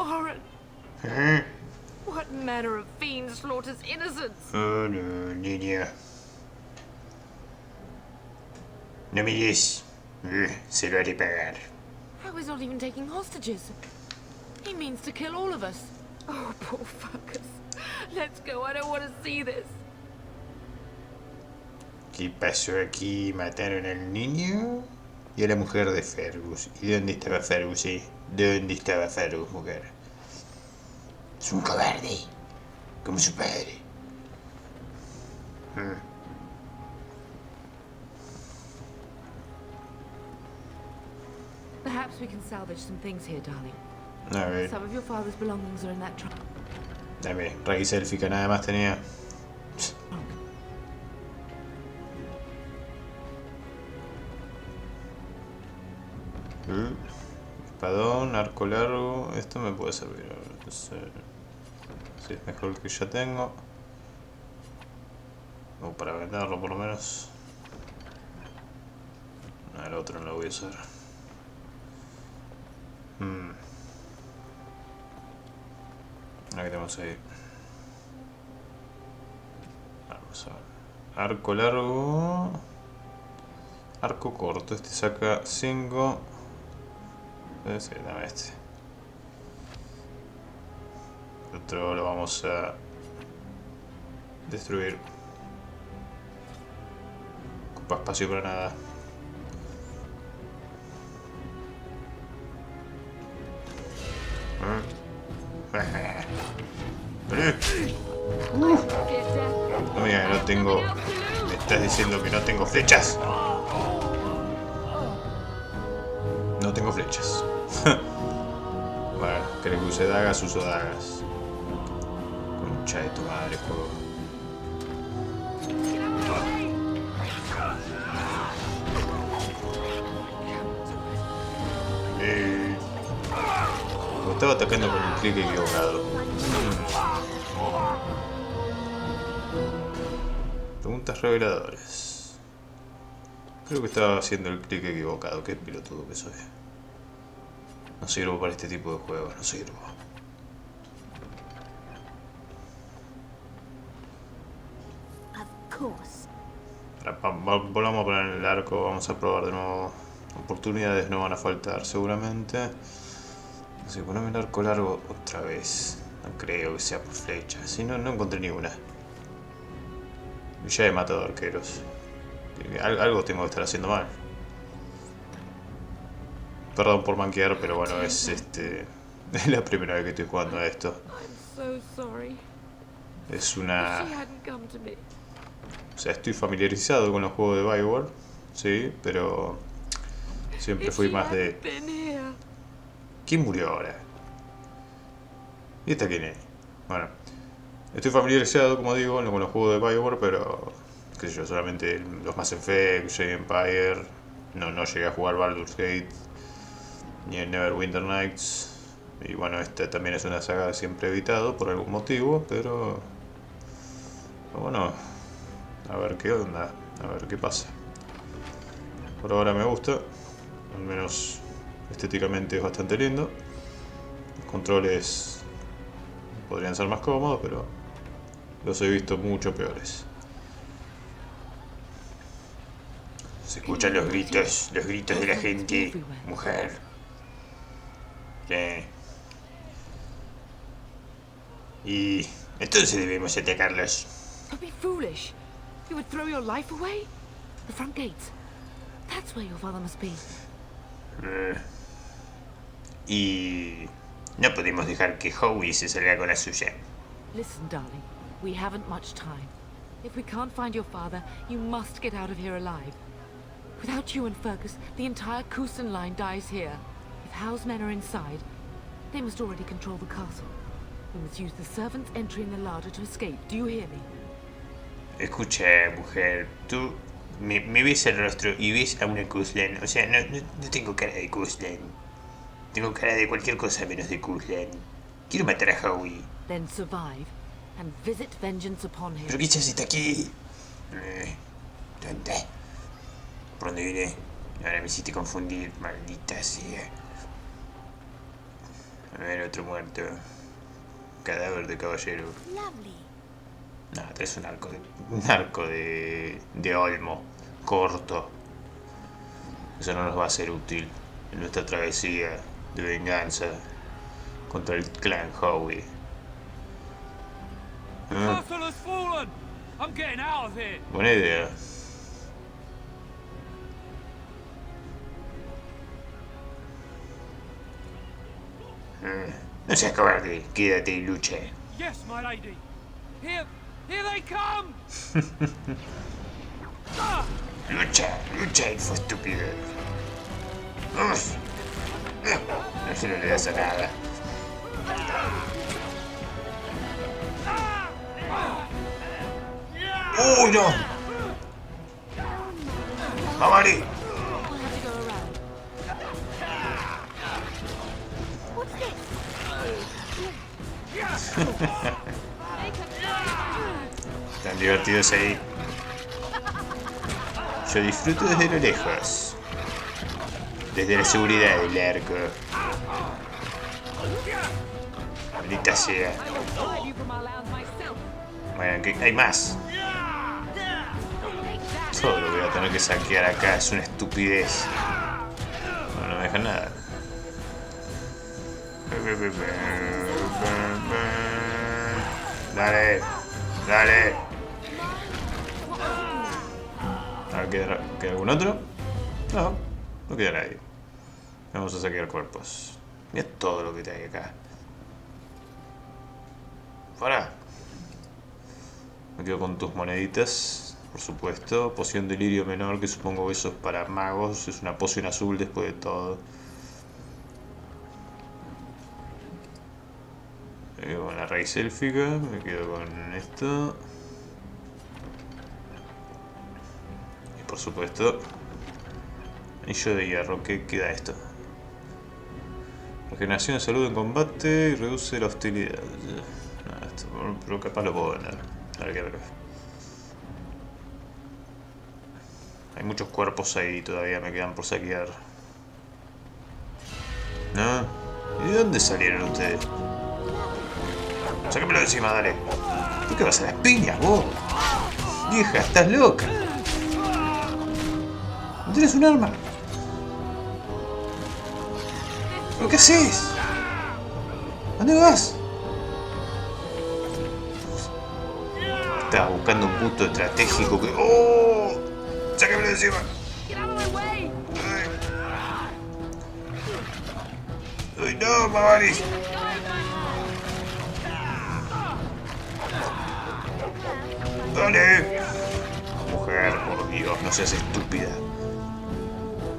Warren! What manner of fiend slaughters innocents? Oh no, niña. No me des. Se lo haré pagar. How he's not even taking hostages. He means to kill all of us. Oh, poor fuckers. Let's go, I don't want to see this. ¿Qué pasó aquí? ¿Mataron al niño? Y a la mujer de Fergus. ¿Y dónde estaba Fergus, ¿Dónde estaba Fergus, mujer? Es un cobarde. Como su padre. Perhaps we can salvage some things here, darling. A ver, Some of your father's belongings are in that trunk. dame, raíz élfica nada más tenía. Espadón, arco largo, esto me puede servir. Sí, es mejor el que ya tengo. O para venderlo por lo menos. No, el otro no lo voy a usar. Aquí tenemos ahí. Vamos a ver. Arco largo. Arco corto, este saca 5. Sí, dame este. El otro lo vamos a destruir. Ocupa espacio para nada. No me digas que no tengo. ¿Me estás diciendo que no tengo flechas? No tengo flechas. Bueno, ¿querés que use dagas? Uso dagas. Concha de tu madre, juego. Me estaba atacando con el clic equivocado. Preguntas reveladoras. Creo que estaba haciendo el clic equivocado. Qué pelotudo que soy. No sirvo para este tipo de juegos, no sirvo. Volvamos a poner el arco, vamos a probar de nuevo. Oportunidades no van a faltar seguramente. Así que poneme el arco largo otra vez. No creo que sea por flecha. Si no, no encontré ninguna. Y ya he matado arqueros. Algo tengo que estar haciendo mal. Perdón por manquear, pero bueno, es es la primera vez que estoy jugando a esto. Es una... O sea, estoy familiarizado con los juegos de Bioware, sí, pero siempre fui más de... ¿Quién murió ahora? ¿Y esta quién es? Bueno, estoy familiarizado, como digo, con los juegos de Bioware, pero... qué sé yo, solamente los Mass Effect, Jedi Empire... No llegué a jugar Baldur's Gate, ni el Neverwinter Nights. Y bueno, esta también es una saga siempre evitado por algún motivo, pero bueno, a ver qué onda, a ver qué pasa. Por ahora me gusta, al menos estéticamente es bastante lindo. Los controles podrían ser más cómodos, pero los he visto mucho peores. Se escuchan los gritos de la gente, mujer. Y entonces debemos atacarlos. Don't be foolish. You would throw your life away? The front gates. That's where your father must be. Y no podemos dejar que Howie se salga con la suya. Listen, darling. We haven't much time. If we can't find your father, you must get out of here alive. Without you and Fergus, the entire Kusen line dies here. If Howe's men are inside, they must already control the castle. We must use the servant's entry in the larder to escape. Do you hear me? Escucha, mujer, tú me ves el rostro y ves a una Kuslan. O sea, no tengo cara de Kuslan. Tengo cara de cualquier cosa menos de Kuslan. Quiero matar a Howie. Then survive and visit vengeance upon him. ¿Pero qué haces está aquí? ¿Dónde? ¿Por dónde vine? Ahora me hiciste confundir, maldita sea. A ver, otro muerto. Cadáver de caballero. No, es un arco de olmo. Corto. Eso no nos va a ser útil en nuestra travesía de venganza contra el clan Howie. Buena idea. No seas cobarde, quédate y lucha. Yes, my lady. Here they come. Lucha, hijo estúpido. No se le das a nada. ¡Uy, no! ¡Mamari! Tan divertidos ahí. Yo disfruto desde lo lejos. Desde la seguridad del arco. Maldita sea. Bueno, que hay más. Todo lo voy a tener que saquear acá, es una estupidez. No me dejan nada. Dale. ¿Queda algún otro? No queda nadie. Vamos a saquear cuerpos. Mira todo lo que hay acá. Fuera. Me quedo con tus moneditas, por supuesto. Poción de lirio menor, que supongo que eso es para magos. Es una poción azul después de todo. Me quedo con la raíz élfica. Me quedo con esto. Y por supuesto, anillo de hierro. ¿Qué queda esto? Regeneración de salud en combate y reduce la hostilidad. Pero capaz lo puedo vender. A ver qué ver. Hay muchos cuerpos ahí todavía, me quedan por saquear. ¿No? ¿Y de dónde salieron ustedes? Sácamelo de encima, dale. ¿Por qué vas a las piñas, vos? Vieja, estás loca. ¿No tienes un arma? ¿Pero qué haces? ¿Dónde vas? Estaba buscando un punto estratégico que... ¡Oh! ¡Sácamelo de encima! ¡Ay, no, Mamari! ¡Dale! Mujer, por Dios, no seas estúpida.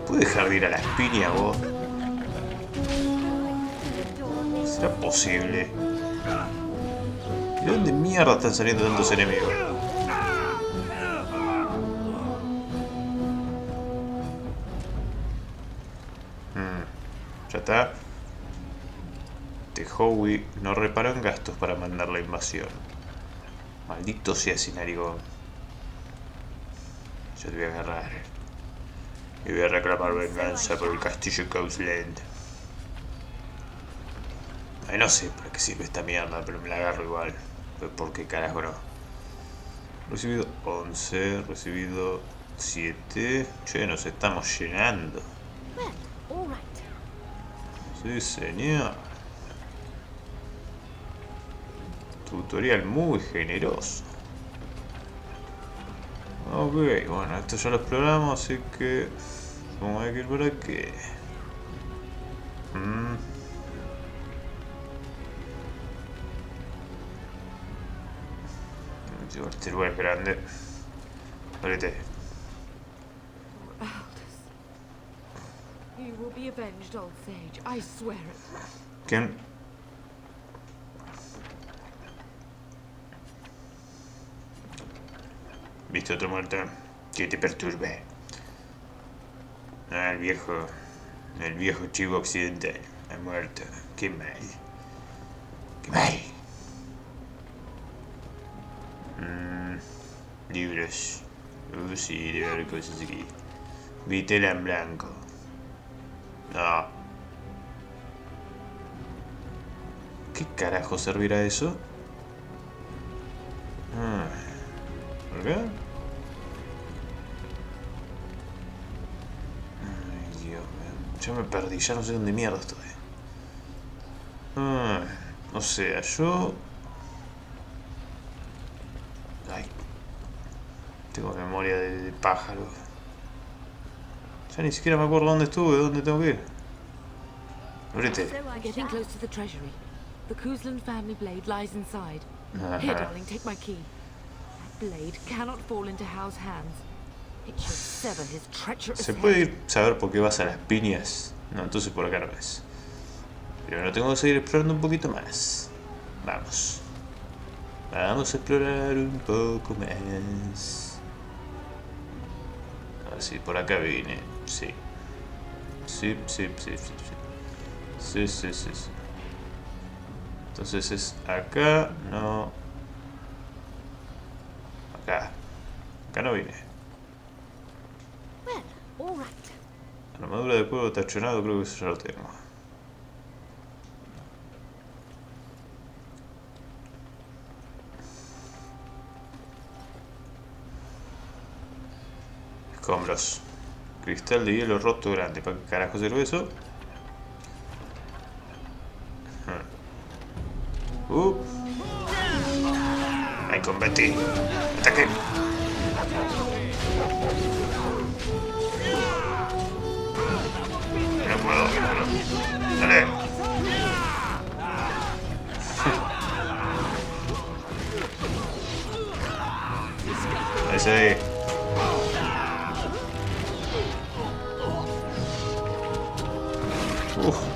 ¿Puedes dejar de ir a las piñas, vos? ¿Será posible? ¿De dónde mierda están saliendo tantos enemigos? Ya está. Howie no reparó en gastos para mandar la invasión. Maldito sea ese narigón. Yo te voy a agarrar. Y voy a reclamar venganza por el castillo Coastland. Ay, no sé para qué sirve esta mierda, pero me la agarro igual. Pues ¿por qué carajo no? Recibido 11, recibido 7. Che, nos estamos llenando. Sí, señor. Tutorial muy generoso. Ok, bueno, esto ya lo exploramos, así que vamos a ir por aquí. Este lugar es grande. Vete. ¿Quién? ¿Viste otro muerto? Que te perturbe. Ah, el viejo chivo occidental ha muerto. Qué mal. Qué mal. Libros. Sí, debe haber cosas aquí. Vitela en blanco. No. qué carajo servirá eso? ¿Por qué? Ay, Dios mío. Ya me perdí, ya no sé dónde mierda estoy. O sea, yo... Ay. Tengo memoria de pájaro. Ya ni siquiera me acuerdo dónde estuve, dónde tengo que ir. Abrete. Getting close to the treasury. The Kuzlan family blade lies inside. Here, darling, take my key. That blade cannot fall into Hal's hands. It should sever his treacherous ¿Se puede head. ir saber por qué vas a las piñas? No, entonces por acá no es. Pero no tengo que seguir explorando un poquito más. Vamos. Vamos a explorar un poco más. A ver si por acá vine. Sí. Sí. Entonces es acá, no. Acá. Acá no vine. Armadura de cuero tachonado, creo que eso ya lo tengo. Escombros. Cristal de hielo roto grande. ¿Para qué carajo sirve eso? ¡Ay, combate! ¡Ataque! No puedo. ¡Dale! Ese.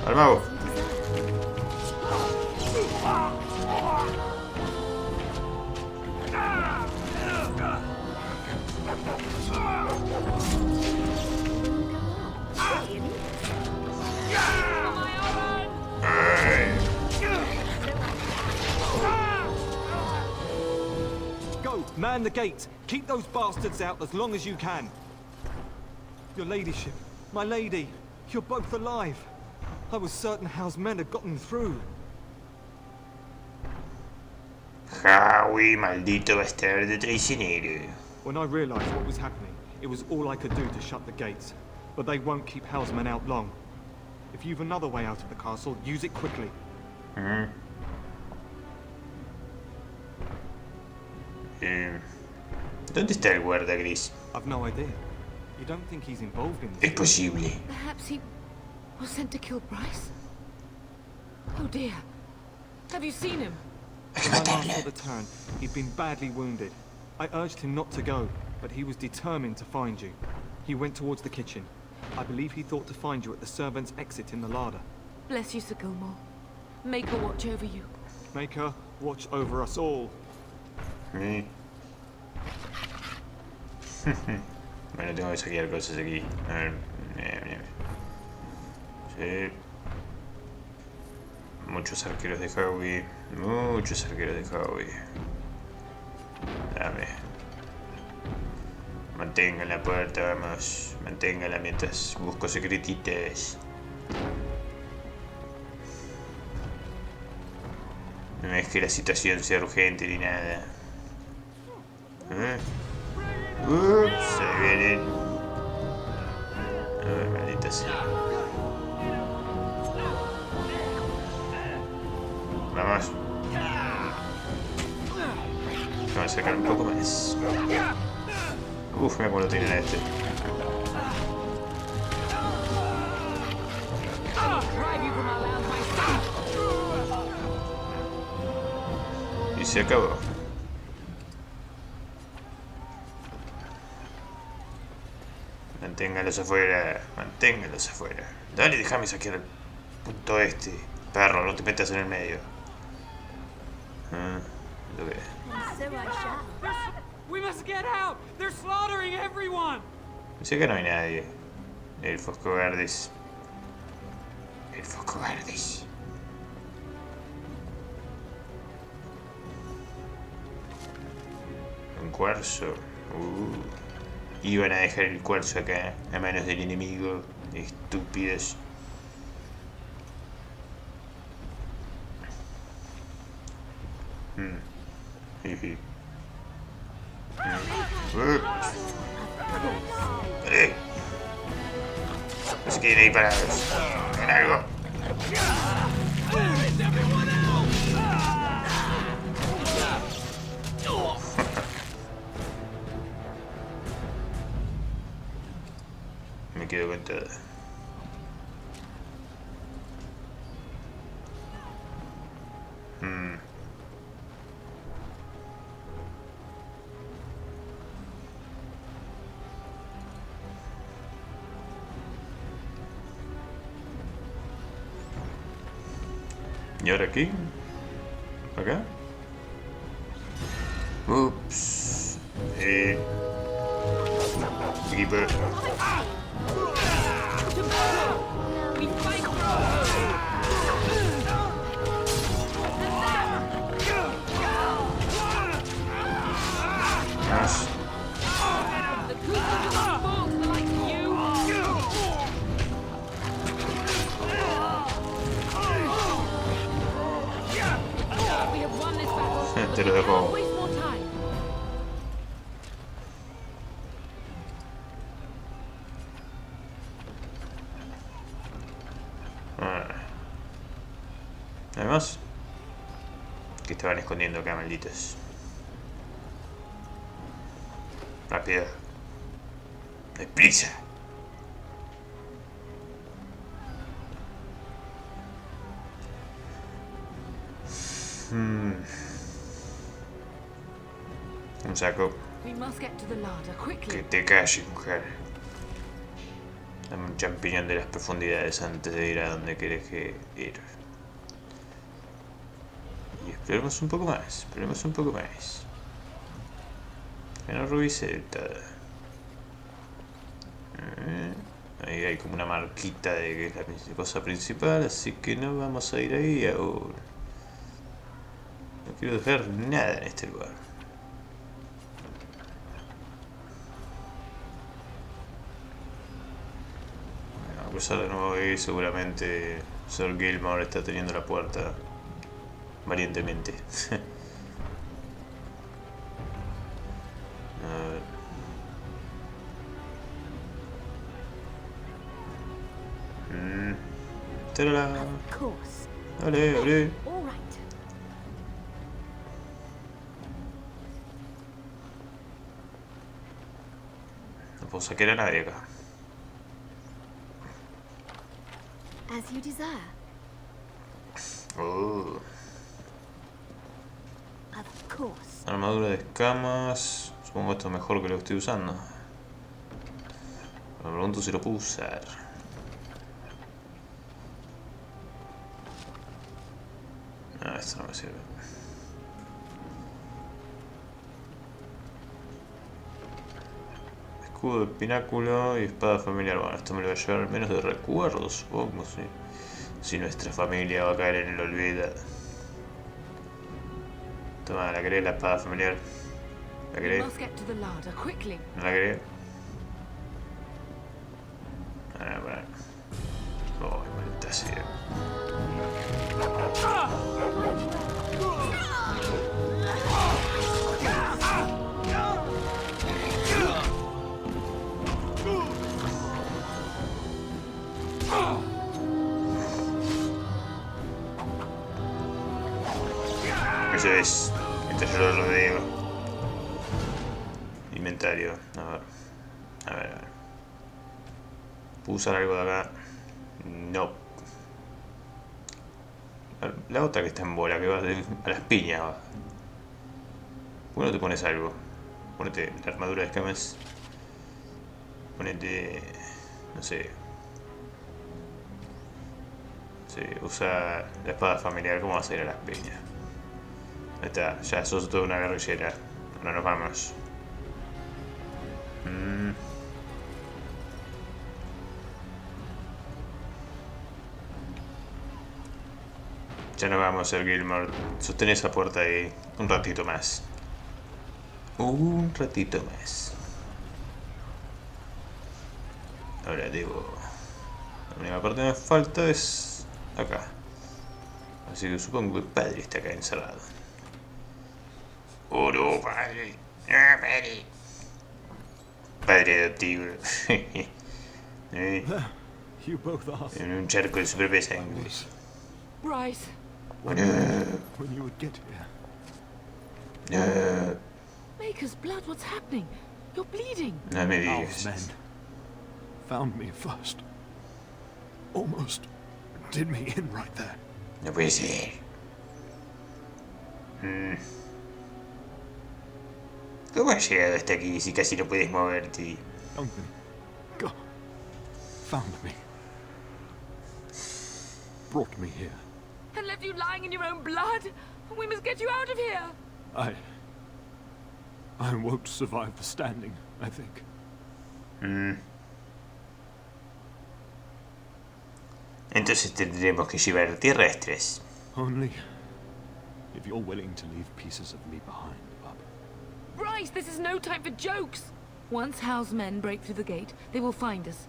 Al mago. Go, man the gates. Keep those bastards out as long as you can. Your ladyship, my lady, you're both alive. I was certain Hal's men had gotten through. Howie, maldito bastardo traicionero. When I realized what was happening, it was all I could do to shut the gates. But they won't keep Hal's men out long. If you've another way out of the castle, use it quickly. ¿Dónde está el guarda gris? I've no idea. You don't think he's involved in this? Es posible. Perhaps he was sent to kill Bryce? Oh dear. Have you seen him? Hay que When I last matarlo. saw the turn, he'd been badly wounded. I urged him not to go, but he was determined to find you. He went towards the kitchen. I believe he thought to find you at the servants' exit in the larder. Bless you, Sir Gilmore. Make her watch over you. Make her watch over us all. Bueno, tengo que saquear cosas aquí. A ver. Sí. Muchos arqueros de Howie. Muchos arqueros de Howie. Dame. Mantengan la puerta, vamos. Manténgala mientras busco secretitas. No es que la situación sea urgente ni nada. Ups, ahí vienen. A ver, maldita sea. Vamos. Vamos a sacar un poco más. Uf, mira cómo lo tienen a este. Y se acabó. Manténgalos afuera, manténgalos afuera. Dale, déjame saquear el punto este. Perro, no te metas en el medio. Lo que... We must get out! They're slaughtering everyone! Sé que no hay nadie. Elfos cobardes. Elfos cobardes. Un cuarzo. Iban a dejar el cuarzo acá, a manos del enemigo. Estúpidos. Jiji. No se queden ahí parados. ¿Ven algo? Me quedo con todo. ¿Y ahora aquí? ¿Acá? Ups. Equipo. Más. Te lo dejo. Además, que estaban escondiendo acá, malditos. Rápido. ¡Deprisa! Un saco. Que te calles, mujer. Dame un champiñón de las profundidades antes de ir a donde querés que ir. Y exploremos un poco más, exploremos un poco más. Que no revise del todo. Ahí hay como una marquita de que es la cosa principal, así que no vamos a ir ahí ahora. No quiero dejar nada en este lugar. Bueno, a cruzar de nuevo ahí, seguramente Sir Gilmore está teniendo la puerta valientemente. A ver. ¡Tarala! ¡Ole, ole! No puedo sacar a nadie acá. As you desire. Oh. Of course. Armadura de escamas. Supongo esto es mejor que lo que estoy usando. Me pregunto si lo puedo usar. No, esto no me sirve. Escudo de pináculo y espada familiar. Bueno, esto me lo va a llevar al menos de recuerdos, supongo, sí. Si nuestra familia va a caer en el olvido. Toma, ¿la querés, la espada familiar? ¿La querés? ¿No la querés? Bueno. Oh, maldita sea. Eso es, mientras yo lo rodeo. Inventario, a ver. ¿Puedo usar algo de acá? No. La otra que está en bola, que va a las piñas. Va. ¿Por qué no te pones algo? Ponete la armadura de escamas. Ponete, no sé. Sí, usa la espada familiar. ¿Cómo vas a ir a las piñas? Ahí está, ya sos toda una guerrillera. Ahora nos vamos. Ya nos vamos, Sir Gilmore. Sostén esa puerta ahí un ratito más. Un ratito más. Ahora digo... La única parte que me falta es... acá. Así que supongo que el padre está acá encerrado. Oh no, padre. No, padre. Padre adoptivo. There, you both are. En un charco de su propia sangre. Bryce. Oh no. When you would get here. No. Maker's blood, what's happening? You're bleeding. No me House men digas. found me first. Almost did me in right there. No puede ser. ¿Cómo has llegado hasta aquí si casi no puedes moverte? Duncan, God, found me. Brought me here. And left you lying in your own blood? We must get you out of here. I won't survive the standing, I think. Entonces tendremos que llevar terrestres. Only if you're willing to leave pieces of me behind, bub. Bryce, this is no time for jokes. Once Hal's men break through the gate, they will find us.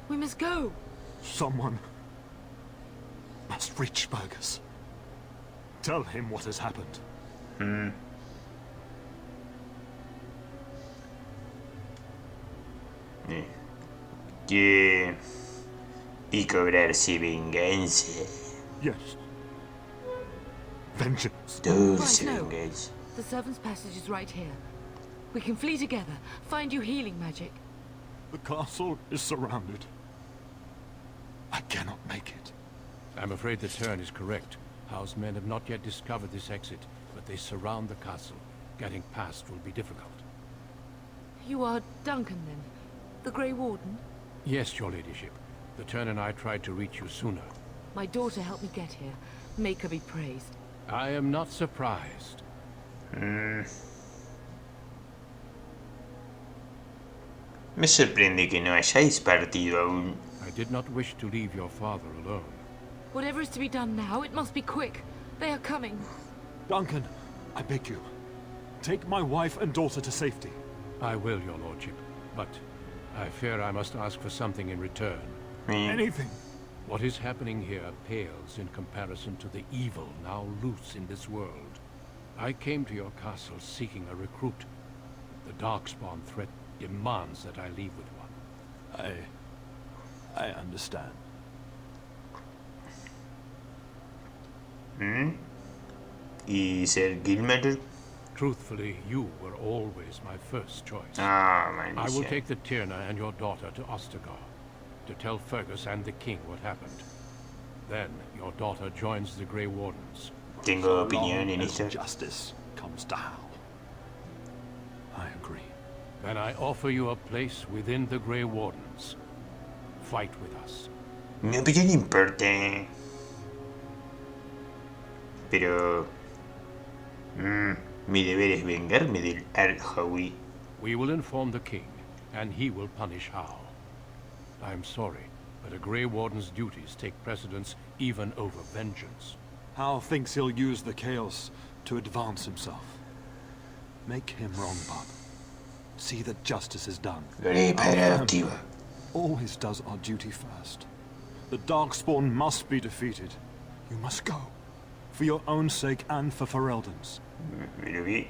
We must go. Someone must reach Fergus. Tell him what has happened. Que... Y cobrarse venganza. Yes. Vengeance. Dulce Right, no. venganza. The servant's passage is right here. We can flee together, find you healing magic. The castle is surrounded. I cannot make it. I'm afraid the turn is correct. House men have not yet discovered this exit, but they surround the castle. Getting past will be difficult. You are Duncan, then? The Grey Warden? Yes, your ladyship. The turn and I tried to reach you sooner. My daughter helped me get here. Make her be praised. I am not surprised. Me sorprende que no hayáis partido aún. I did not wish to leave your father alone. Whatever is to be done now, it must be quick. They are coming. Duncan, I beg you. Take my wife and daughter to safety. I will, your lordship, but I fear I must ask for something in return. Anything. What is happening here pales in comparison to the evil now loose in this world. I came to your castle seeking a recruit. The Darkspawn threat demands that I leave with one. I understand. ¿Y ser Guildmaster? Truthfully, you were always my first choice. Ah, I will maldición. take the Tyrna and your daughter to Ostagar, to tell Fergus and the king what happened. Then, your daughter joins the Grey Wardens. Tengo opinión en As esto. justice comes to Hal. I agree. Then I offer you a place within the Grey Wardens. Fight with us. Mi opinión importa. Pero... mi deber es vengarme del Al-Hawi. We will inform the king, and he will punish Hal. I'm sorry, but a Grey Warden's duties take precedence even over vengeance. Hal thinks he'll use the chaos to advance himself. Make him wrong, bub. See that justice is done. Lo haré, padre adoptivo. Always does our duty first. The Darkspawn must be defeated. You must go. For your own sake and for Ferelden's. Me lo vi.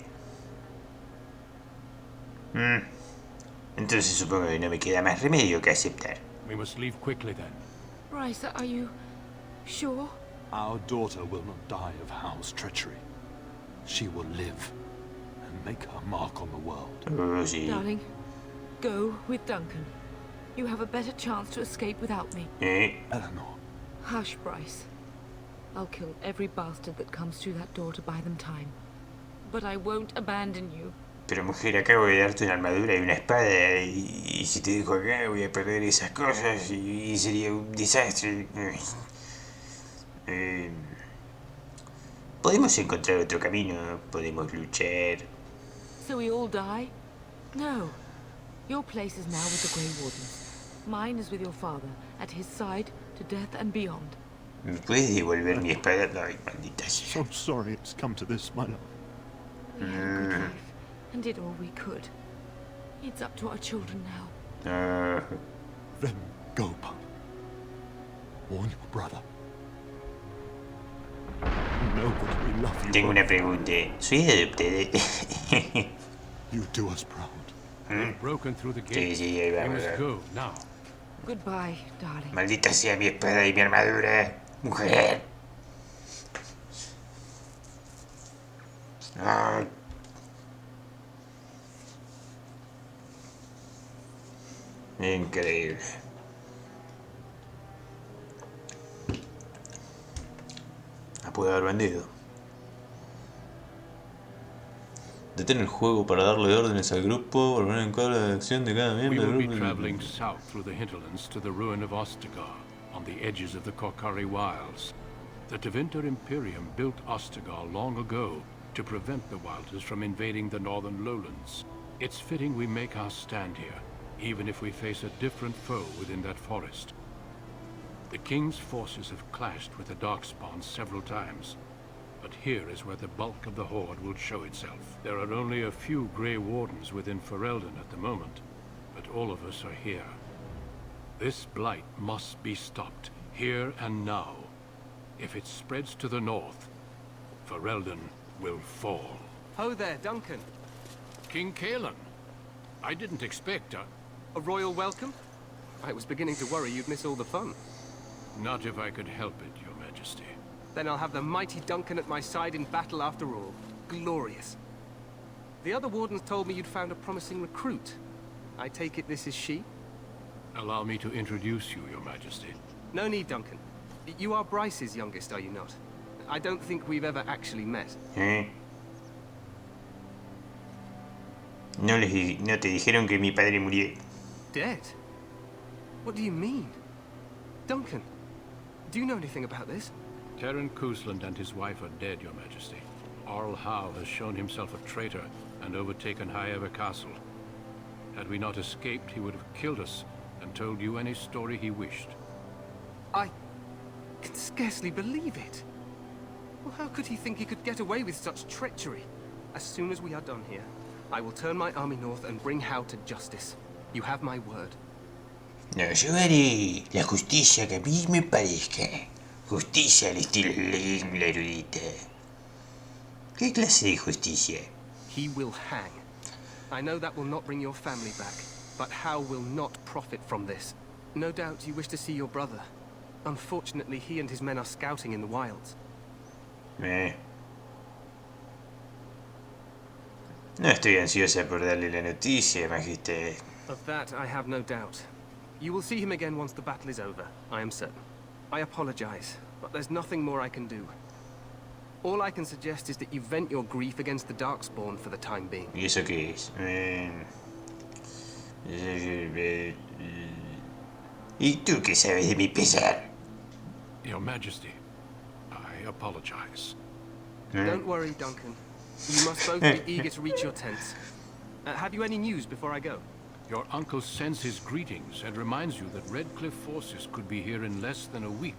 Entonces supongo que no me queda más remedio que aceptar. We must leave quickly then. Bryce, are you sure? Our daughter will not die of Hal's treachery. She will live and make her mark on the world. Oh, sí. Darling, go with Duncan. You have a better chance to escape without me. Eleanor, Hush, Bryce. I'll kill every bastard that comes through that door to buy them time. But I won't abandon you. Pero mujer, acabo de darte una armadura y una espada y si te dejo acá voy a perder esas cosas y sería un desastre. Podemos encontrar otro camino, podemos luchar. So we all die? No. Your place is now with the Grey Wardens. Mine is with your father, at his side, to death and beyond. ¿Me puedes devolver mi espada? Ay, maldita sea. so sorry it's come to this, my love. We had a good life, and did all we could. It's up to our children now. Then go, pup. Warn your brother. Know that we love Tengo una pregunta. ¿Soy de ustedes? You do us proud. They've broken through the gate. Sí, ahí We vamos. must go now. Goodbye, darling. Maldita sea mi espada y mi armadura. Mujer. Ah. Increíble. La pude haber vendido. Detén el juego para darle órdenes al grupo, volver en cuadro de acción de cada We miembro will del be grupo. traveling south through the hinterlands to the ruin of Ostagar, on the edges of the Korkari Wilds. The Tevinter Imperium built Ostagar long ago to prevent the Wilders from invading the northern lowlands. It's fitting we make our stand here, even if we face a different foe within that forest. The King's forces have clashed with the Darkspawn several times, but here is where the bulk of the Horde will show itself. There are only a few Grey Wardens within Ferelden at the moment, but all of us are here. This blight must be stopped, here and now. If it spreads to the north, Ferelden will fall. Ho there, Duncan. King Kaelan, I didn't expect A royal welcome? I was beginning to worry you'd miss all the fun. Not if I could help it, Your Majesty. Then I'll have the mighty Duncan at my side in battle after all. Glorious. The other wardens told me you'd found a promising recruit. I take it this is she? Allow me to introduce you, Your Majesty. No need, Duncan. You are Bryce's youngest, are you not? I don't think we've ever actually met. No te dijeron que mi padre murió. Dead? What do you mean? Duncan, do you know anything about this? Terran Cousland and his wife are dead, Your Majesty. Arl Howe has shown himself a traitor and overtaken Highever Castle. Had we not escaped, he would have killed us and told you any story he wished. I can scarcely believe it. Well, how could he think he could get away with such treachery? As soon as we are done here, I will turn my army north and bring Howe to justice. You have my word. No, yo haré la justicia que a mí me parezca. Justicia al estilo la erudita. ¿Qué clase de justicia? He will hang. I know that will not bring your family back, but Howe will not profit from this. No doubt you wish to see your brother. Unfortunately, he and his men are scouting in the wilds. No estoy ansiosa por darle la noticia, Majestad. Of that, I have no doubt. You will see him again once the battle is over, I am certain. I apologize, but there's nothing more I can do. All I can suggest is that you vent your grief against the Darkspawn for the time being. ¿Y eso qué es? ¿Y tú qué sabes de mi pesar? Your Majesty, I apologize. Don't worry, Duncan. You must both be eager to reach your tents. Have you any news before I go? Your uncle sends his greetings and reminds you that Redcliffe forces could be here in less than a week.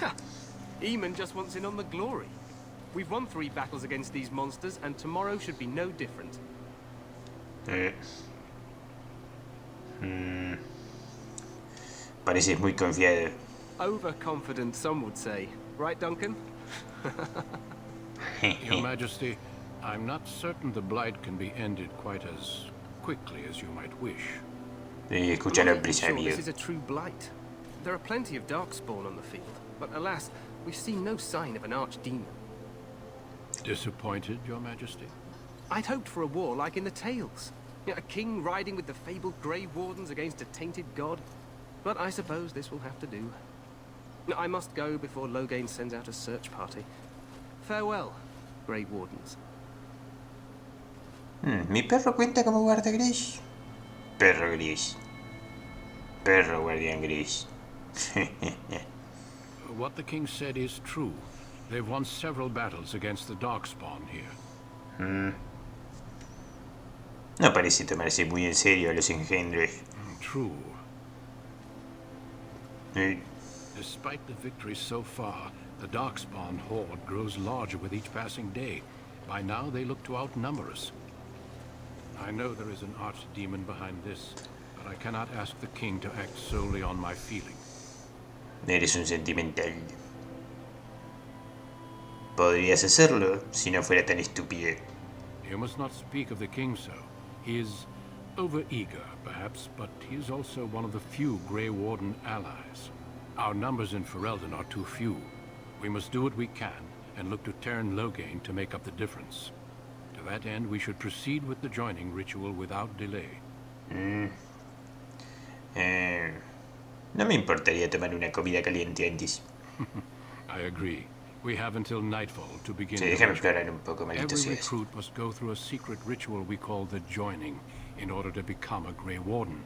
Ha! Eamon just wants in on the glory. We've won 3 battles against these monsters, and tomorrow should be no different. Pareces muy confiado. Overconfident, some would say. Right, Duncan? Your Majesty, I'm not certain the blight can be ended quite as quickly as you might wish. Escúchalo, I'm not sure amigo. this is a true blight. There are plenty of Darkspawn on the field, but alas, we've seen no sign of an archdemon. Disappointed, Your Majesty? I'd hoped for a war like in the tales. A king riding with the fabled Grey Wardens against a tainted god. But I suppose this will have to do. I must go before Loghain sends out a search party. Farewell, Grey Wardens. ¿Mi perro cuenta como guardia gris? Perro gris. Perro guardián gris. What the king said is true. They've won several battles against the Darkspawn here. No parece tomarse muy en serio a los engendros. True. Despite the victories so far, the Darkspawn horde grows larger with each passing day. By now, they look to outnumber us. I know there is an archdemon behind this, but I cannot ask the king to act solely on my feeling. Eres un sentimental. Podrías hacerlo si no fuera tan estúpido. You must not speak of the king so. He is over-eager, perhaps, but he is also one of the few Grey Warden allies. Our numbers in Ferelden are too few. We must do what we can, and look to Teyrn Loghain to make up the difference. To that end, we should proceed with the joining ritual without delay. No me importaría tomar una comida caliente antes. I agree. We have until nightfall to begin. Sí, déjame explorar un poco, maldito Every seas. recruit must go through a secret ritual we call the joining in order to become a Grey Warden.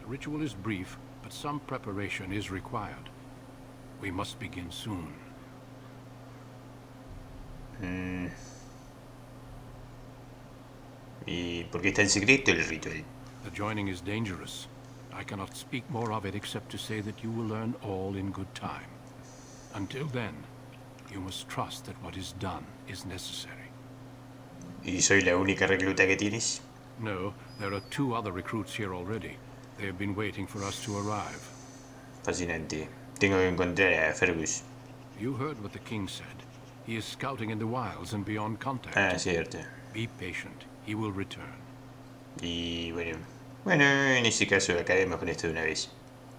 The ritual is brief, but some preparation is required. We must begin soon. ¿Y por qué está en secreto el ritual? The joining is dangerous. I cannot speak more of it except to say that you will learn all in good time. Until then, you must trust that what is done is necessary. ¿Y soy la única recluta que tienes? No, there are 2 other recruits here already. They have been waiting for us to arrive. Fascinante. Tengo que encontrar a Fergus. You heard what the king said. He is scouting in the wilds and beyond contact. Ah, cierto. Be patient. He will return. Y bueno, en ese caso acabemos con esto de una vez.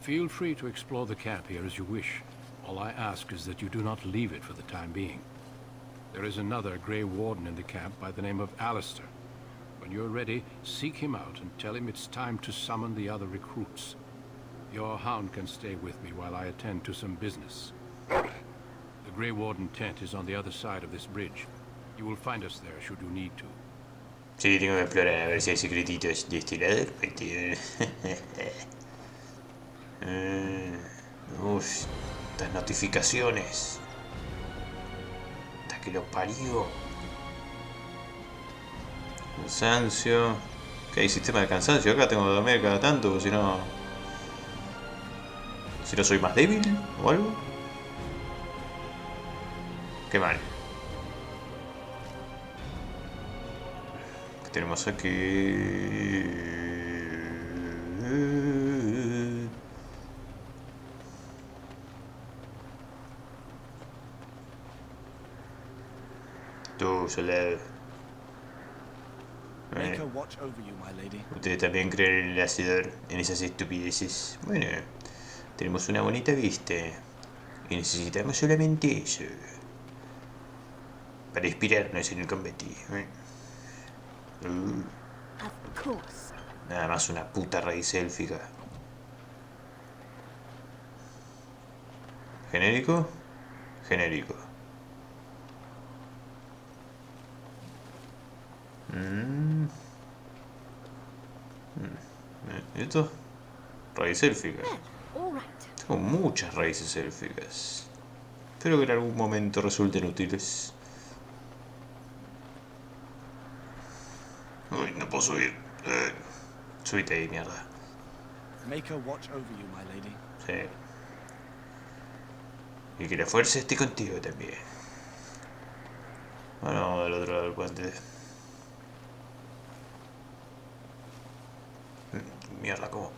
Feel free to explore the camp here as you wish. All I ask is that you do not leave it for the time being. There is another Grey Warden in the camp by the name of Alistair. When you're ready, seek him out and tell him it's time to summon the other recruits. Your hound can stay with me while I attend to some business. The Grey Warden tent is on the other side of this bridge. You will find us there should you need to. Sí, tengo que explorar a ver si hay secretitos de este lado. Uff, estas notificaciones. Hasta que lo parió. Cansancio. ¿Qué hay sistema de cansancio? Acá tengo que dormir cada tanto, si no... Si no soy más débil o algo. Qué mal. ¿Qué tenemos aquí? Tú, soldado. Make her watch over you, my lady. Ustedes también creen en el hacedor, en esas estupideces. Bueno, tenemos una bonita vista. Y necesitamos solamente eso. Para inspirarnos en el combate. Of course. Nada más una puta raíz élfica. ¿Genérico? Genérico. ¿Esto? Raíz élfica. All right. Tengo muchas raíces élficas. Espero que en algún momento resulten útiles. Uy, no puedo subir. Subite ahí, mierda. Make her watch over you, my lady. Sí. Y que la fuerza esté contigo también. Bueno, vamos del otro lado del puente. Mierda, ¿cómo?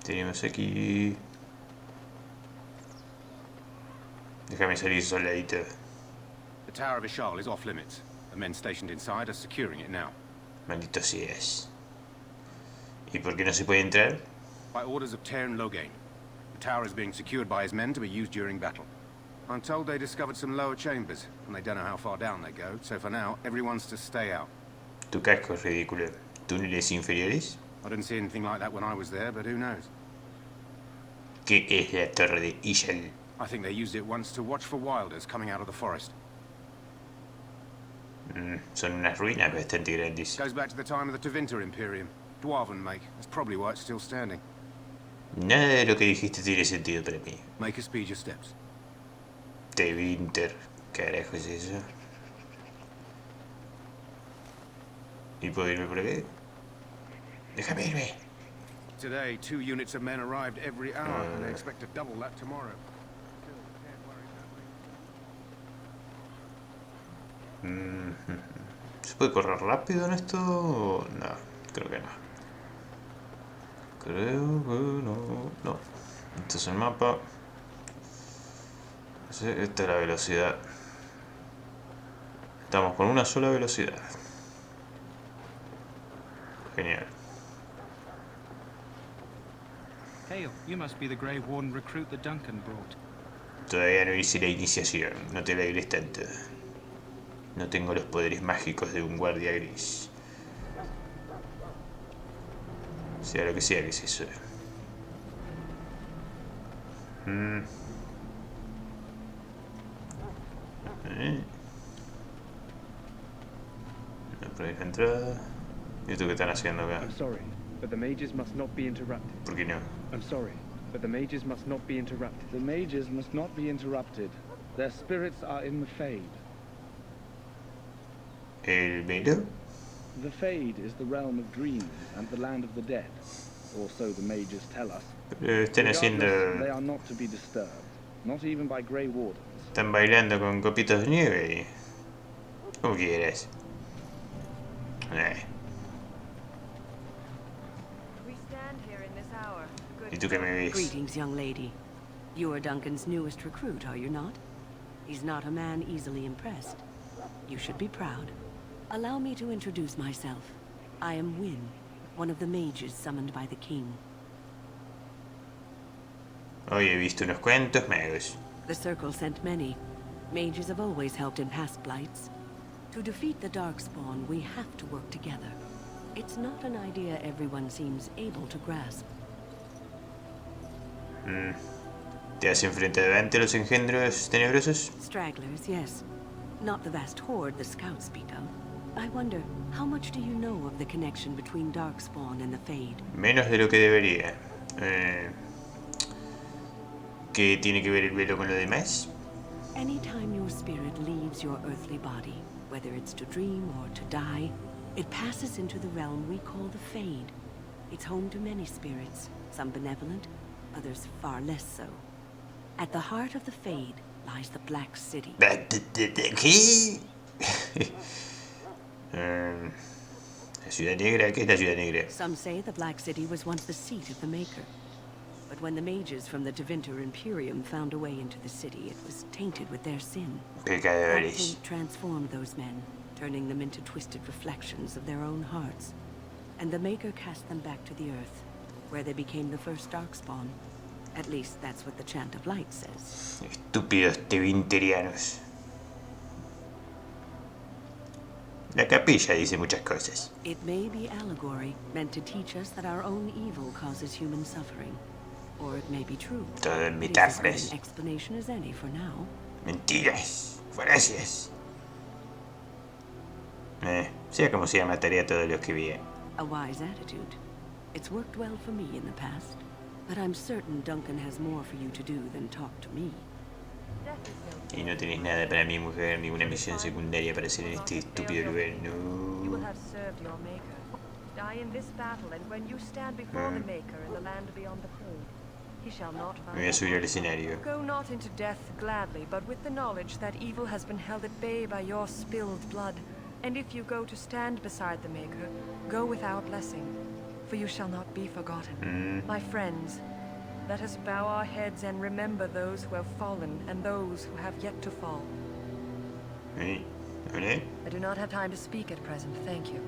Tenemos aquí... Déjame salir, soldadito. The Tower of Ishal is off limits. The men stationed inside are securing it now. Maldito seas. ¿Y por qué no se puede entrar? By orders of Teyrn Loghain. The tower is being secured by his men to be used during battle. I'm told they discovered some lower chambers, and they don't know how far down they go, so for now, everyone's to stay out. Tu casco es ridículo. ¿Túneles inferiores? I didn't see anything like that when I was there, but who knows? ¿Qué es la torre de Ishal? I think they used it once to watch for wilders coming out of the forest. Son unas ruinas bastante grandes. Goes back to the time of the Tevinter Imperium. Dwarven make. That's probably why it's still standing. Nada de lo que dijiste tiene sentido para mí. Make her speed your steps. Tevinter. ¿Qué carajo es eso? ¿Y puedo irme por aquí? Déjame irme. Today, 2 units of men arrived every hour, and they expect to double that tomorrow. ¿Se puede correr rápido en esto? No, creo que no. Creo que no. No. Este es el mapa. Esta es la velocidad. Estamos con una sola velocidad. Genial. Hail, you must be the Grey Warden recruit that Duncan brought. Todavía no hice la iniciación. No te alegres tanto. No tengo los poderes mágicos de un guardia gris. Sea lo que sea que es eso. Por ahí la entrada. ¿Y esto qué están haciendo acá? I'm sorry, but the mages must not be interrupted. ¿Por qué no? I'm sorry, but the mages must not be interrupted. The mages must not be interrupted. Their spirits are in the Fade. ¿El velo? The Fade is the realm of dreams and the land of the dead, or so the mages tell us. Están haciendo... Regardless, they are not to be disturbed, not even by Grey Wardens. Están bailando con copitos de nieve. Como quieras. ¿Y tú qué me ves? Greetings, young lady. You are Duncan's newest recruit, are you not? He's not a man easily impressed. You should be proud. Allow me to introduce myself. I am Wynne, one of the mages summoned by the king. Hoy he visto unos cuantos magos. The Circle sent many. Mages have always helped in past blights. To defeat the Darkspawn, we have to work together. It's not an idea everyone seems able to grasp. ¿Te has enfrentado ante los engendros tenebrosos? Stragglers, yes. Not the vast horde the scouts speak of. I wonder, how much do you know of the connection between Darkspawn and the Fade? Menos de lo que debería. ¿Qué tiene que ver el velo con lo demás? Anytime your spirit leaves your earthly body, whether it's to dream or to die, it passes into the realm we call the Fade. It's home to many spirits, some benevolent, others far less so. At the heart of the Fade lies the Black City. ¿Qué? La Ciudad Negra, ¿qué es la Ciudad Negra? Some say the Black City was once the seat of the Maker. But when the mages from the Tevinter Imperium found a way into the city, it was tainted with their sin. That Pecadores. hate transformed those men, turning them into twisted reflections of their own hearts. And the Maker cast them back to the Earth, where they became the first Darkspawn. At least that's what the Chant of Light says. Estúpidos tevinterianos. La capilla dice muchas cosas. It may be allegory, meant to teach us that our own evil causes human suffering. Or it may be true. Todo en It is as good metáforas. an explanation as any for now. Mentiras. Falacias. Sea como sea, mataría a todos los que vi. A wise attitude. It's worked well for me in the past. But I'm certain Duncan has more for you to do than talk to me. Y no tenés nada para mi mujer, ninguna misión secundaria para hacer en este estúpido lugar, You will no. have served your maker. Die in this battle, and when you stand before the maker in the land beyond the Fade, he shall not Me find voy a subir al escenario. Go not into death gladly, but with the knowledge that evil has been held at bay by your spilled blood. And if you go to stand beside the Maker, go with our blessing, for you shall not be forgotten. My friends, let us bow our heads and remember those who have fallen and those who have yet to fall. ¿Hola? I do not have time to speak at present, thank you.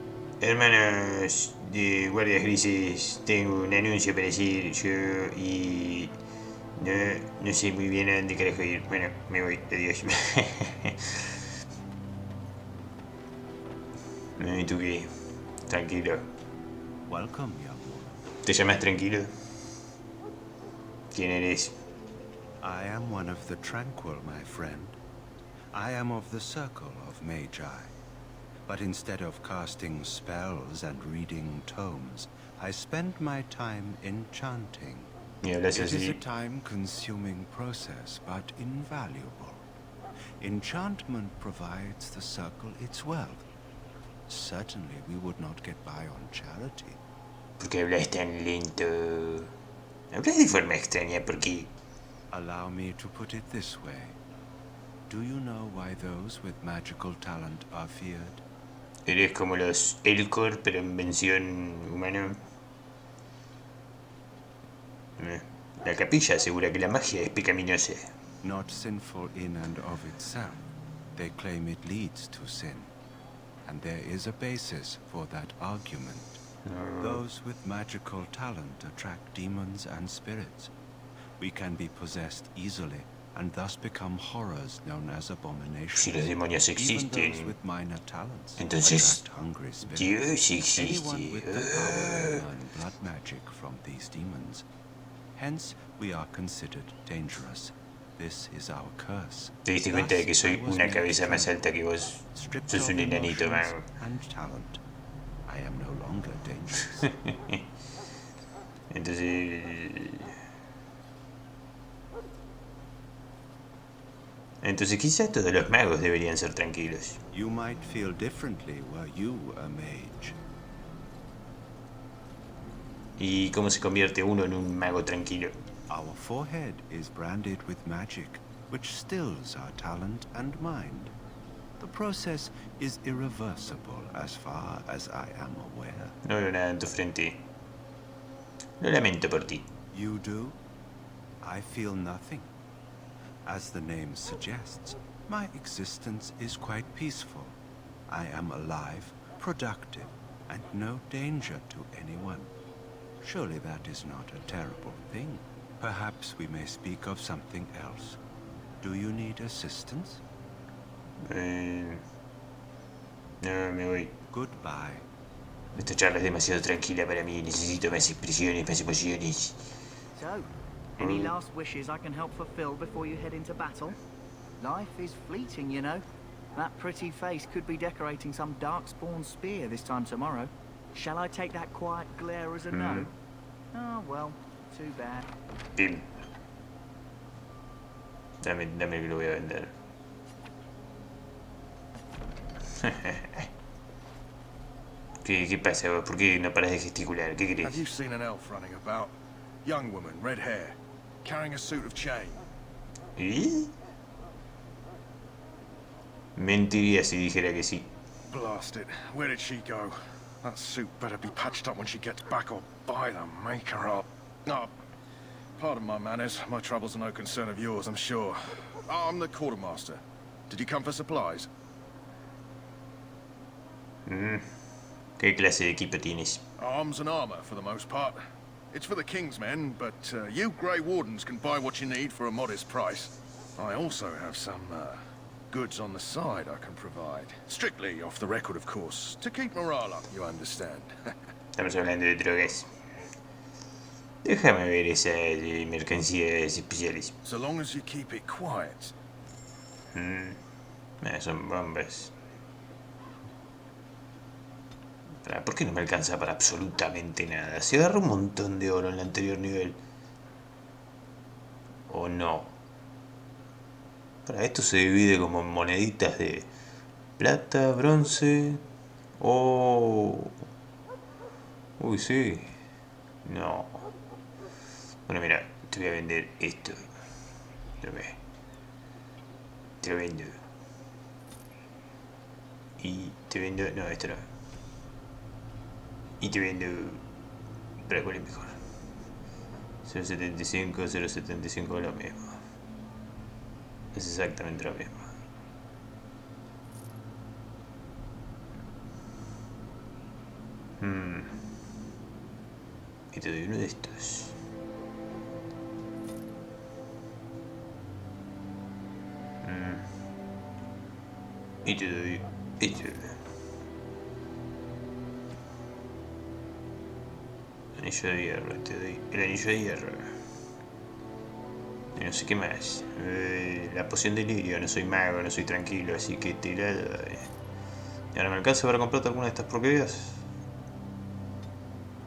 Hermanos de Guardias Grises, tengo un anuncio para decir yo y no sé muy bien a dónde carajo ir. Bueno, me voy, adiós. ¿Y tú qué? Tranquilo. Welcome, young woman. ¿Te llamas Tranquilo? ¿Quién eres? I am one of the tranquil, my friend. I am of the circle of Magi. But instead of casting spells and reading tomes, I spend my time enchanting. Y hablas It is a así. time-consuming process, but invaluable. Enchantment provides the circle its wealth. Certainly we would not get by on charity. ¿Por qué hablas tan lento? Hablas de forma extraña, ¿por qué? Allow me to put it this way. Do you know why those with magical talent are feared? Eres como los Elcor, pero en versión humana. La capilla asegura que la magia es pecaminosa. Not sinful in and of itself. They claim it leads to sin. And there is a basis for that argument. Those with magical talent attract demons and spirits. We can be possessed easily, and thus become horrors known as abominations. Si los demonios existen, entonces Dios existe. Anyone with the power to learn blood magic from these demons. Hence, we are considered dangerous. This is our curse. Te diste cuenta de que soy una cabeza más alta que vos. Sos un enanito, mago. And talent. I am no longer dangerous. Entonces quizás todos los magos deberían ser tranquilos. You might feel differently were you a mage. ¿Y cómo se convierte uno en un mago tranquilo? Our forehead is branded with magic, which stills our talent and mind. The process is irreversible as far as I am aware. No veo nada en tu frente. Lo lamento por ti. You do? I feel nothing. As the name suggests, my existence is quite peaceful. I am alive, productive, and no danger to anyone. Surely that is not a terrible thing. Perhaps we may speak of something else. Do you need assistance? No, me voy. Goodbye. Esta charla es demasiado tranquila para mí. Necesito más expresiones, más emociones. So, any last wishes I can help fulfill before you head into battle? Life is fleeting, you know. That pretty face could be decorating some darkspawn spear this time tomorrow. Shall I take that quiet glare as a no? Oh, well, too bad. Bien. Dame que lo voy a vender. ¿Qué pasa? ¿Por qué no paras de gesticular? ¿Qué querés? Have you seen an elf running about? Young woman, red hair, carrying a suit of chain. ¿Y? Mentiría si dijera que sí. Blast it. Where did she go? That suit better be patched up when she gets back, or by the maker up. Oh, pardon my manners. My troubles are no concern of yours, I'm sure. I'm the quartermaster. Did you come for supplies? ¿Qué clase de equipo tienes? Arms and armor, for the most part. It's for the King's men, but you Grey Wardens can buy what you need for a modest price. I also have some goods on the side I can provide. Strictly off the record, of course, to keep morale up, you understand. Estamos hablando de drogas. Déjame ver esas mercancías especiales. So long as you keep it quiet. Son bombas. ¿Por qué no me alcanza para absolutamente nada? Se agarró un montón de oro en el anterior nivel. ¿O no? Para esto se divide como moneditas de plata, bronce. Oh. Uy, sí. No. Bueno, mira, te voy a vender esto. Te lo vendo. Y te vendo... No, esto no. Y te vendo... ¿Para cuál es mejor? 0.75, 0.75 lo mismo. Es exactamente lo mismo. Y te doy uno de estos. Y te doy esto. Anillo de hierro, te doy el anillo de hierro. Y no sé qué más. La poción de lirio, no soy mago, no soy tranquilo, así que te la doy. ¿Y ahora me alcanza para comprarte alguna de estas porquerías?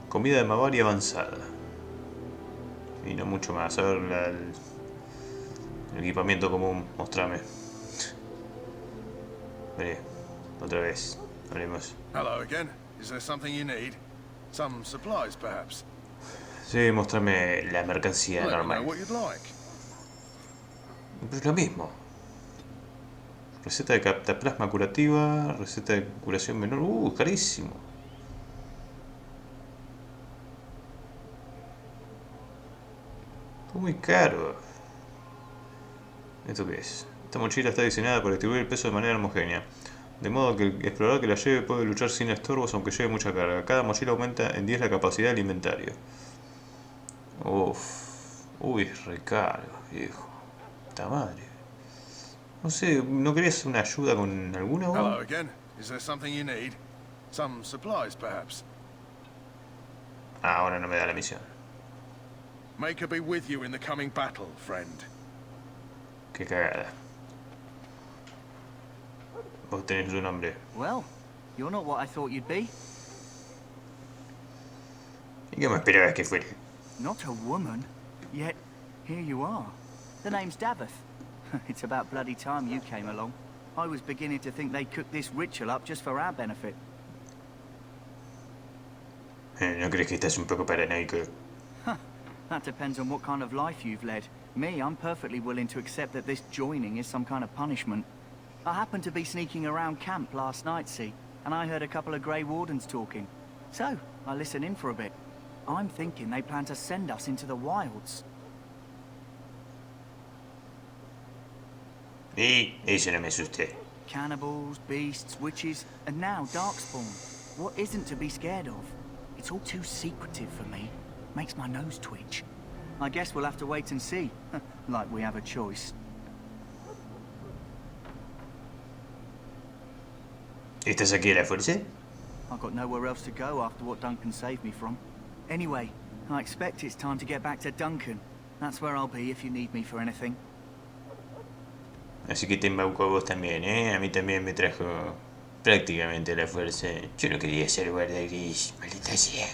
Comida de Mavari avanzada. Y no mucho más. A ver, el equipamiento común, mostrame. Vale, otra vez. Hablemos. Hello again. Is there something you need? Some supplies, perhaps? Sí, mostrame la mercancía normal. What you'd like. Pero es lo mismo. Receta de cataplasma curativa, receta de curación menor. Carísimo. Está muy caro. ¿Esto qué es? Esta mochila está diseñada para distribuir el peso de manera homogénea, de modo que el explorador que la lleve puede luchar sin estorbos aunque lleve mucha carga. Cada mochila aumenta en 10 la capacidad del inventario. Uy, recarga, viejo. Puta madre. No sé, ¿no querías una ayuda con alguna? Hello again. Is there something you need? Some supplies, perhaps? Ahora no me da la misión. May her be with you in the coming battle, friend. Qué cagada. Vos tenés tu nombre. Well, you're not what I thought you'd be. ¿Y qué me esperabas que fuera? Not a woman, yet here you are. The name's Daveth. It's about bloody time you came along. I was beginning to think they cooked this ritual up just for our benefit. ¿No crees que estás un poco paranoico? That depends on what kind of life you've led. Me, I'm perfectly willing to accept that this joining is some kind of punishment. I happened to be sneaking around camp last night, see, and I heard a couple of Grey Wardens talking. So, I listened in for a bit. I'm thinking they plan to send us into the wilds. Y eso no me asusté. Cannibals, beasts, witches, and now Darkspawn. What isn't to be scared of? It's all too secretive for me. Makes my nose twitch. I guess we'll have to wait and see. Like we have a choice. ¿Estás aquí a la fuerza? I've got nowhere else to go after what Duncan saved me from. Anyway, I expect it's time to get back to Duncan. That's where I'll be if you need me for anything. Así que te embauco a vos también, ¿eh? A mí también me trajo prácticamente la fuerza. Yo no quería ser guardia gris, maldita sea.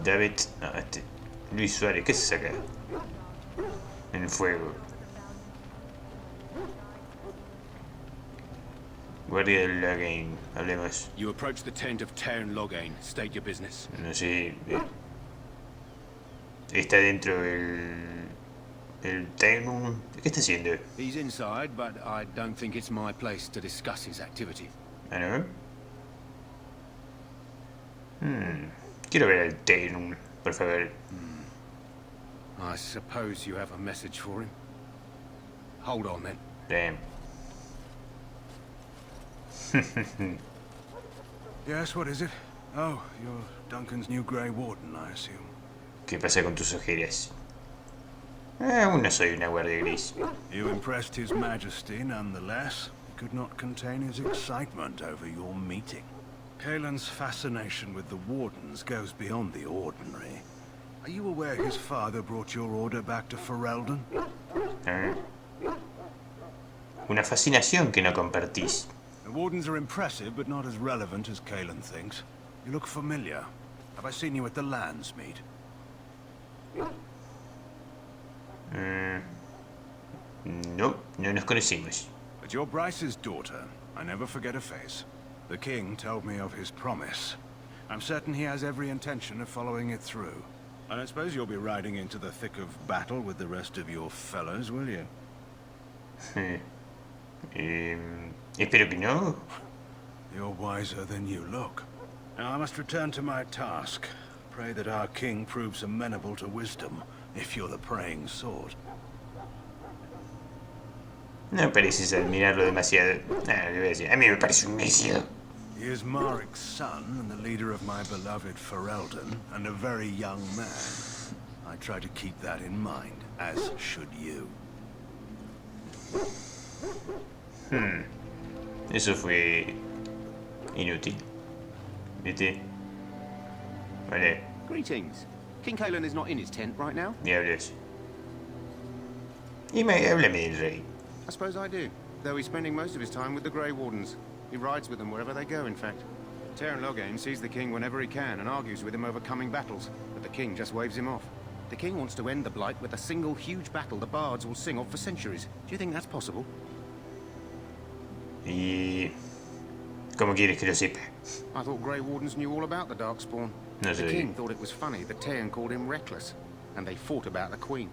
David... No, Luis Suárez, ¿qué se saca? En el fuego. Guardia del Loghain, hablemos. You approach the tent of Tairn Loghain. State your business. No sé. Está dentro el Tairn. ¿Qué está haciendo? He's inside, but I don't think it's my place to discuss his activity. ¿Ah, no? Quiero ver al Tairn, por favor. I suppose you have a message for him. Hold on then. Damn. Yes, what is it? Oh, you're Duncan's new Grey Warden, I assume. ¿Qué pasa con tus ojeras? Aún no soy una guardia gris. You impressed His Majesty nonetheless. He could not contain his excitement over your meeting. Kaelin's fascination with the Wardens goes beyond the ordinary. Are you aware his father brought your order back to Ferelden? Una fascinación que no compartís. The Wardens are impressive, but not as relevant as Kaelin thinks. You look familiar. Have I seen you at the Landsmeet? No, no nos conocimos. But you're Bryce's daughter. I never forget a face. The king told me of his promise. I'm certain he has every intention of following it through. I don't suppose you'll be riding into the thick of battle with the rest of your fellows, will you? Espero que no. You're wiser than you look. Now I must return to my task. Pray that our king proves amenable to wisdom, if you're the praying sort. No pareces admirarlo demasiado. Nada, le voy a decir. A mí me parece un necio. He is Marik's son and the leader of my beloved Ferelden, and a very young man. I try to keep that in mind, as should you. Eso fue inútil. ¿Viste? Vale. Greetings. King Kaelin is not in his tent right now. Diablos. Háblame del rey. I suppose I do, though he's spending most of his time with the Grey Wardens. He rides with them wherever they go, in fact. Tairn Loghain sees the king whenever he can and argues with him over coming battles, but the king just waves him off. The king wants to end the Blight with a single huge battle the bards will sing of for centuries. Do you think that's possible? ¿Y cómo quieres que lo sepa? I thought Grey Wardens knew all about the Darkspawn. No The sé. king thought it was funny that Teyrn called him reckless, and they fought about the queen.